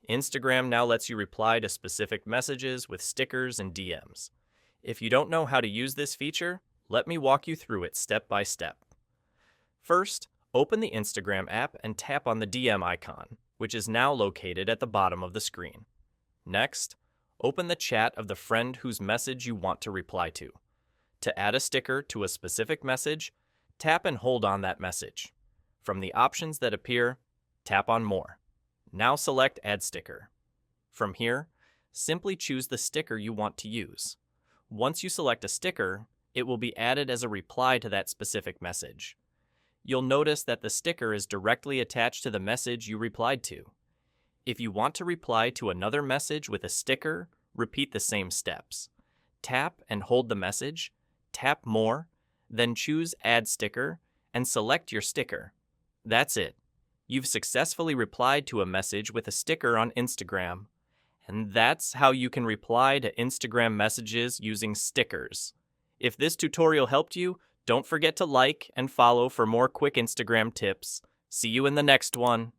Instagram now lets you reply to specific messages with stickers and DMs. If you don't know how to use this feature, let me walk you through it step by step. First, open the Instagram app and tap on the DM icon, which is now located at the bottom of the screen. Next, open the chat of the friend whose message you want to reply to. To add a sticker to a specific message, tap and hold on that message. From the options that appear, tap on More. Now select Add Sticker. From here, simply choose the sticker you want to use. Once you select a sticker, it will be added as a reply to that specific message. You'll notice that the sticker is directly attached to the message you replied to. If you want to reply to another message with a sticker, repeat the same steps. Tap and hold the message, tap More, then choose Add Sticker, and select your sticker. That's it. You've successfully replied to a message with a sticker on Instagram. And that's how you can reply to Instagram messages using stickers. If this tutorial helped you, don't forget to like and follow for more quick Instagram tips. See you in the next one.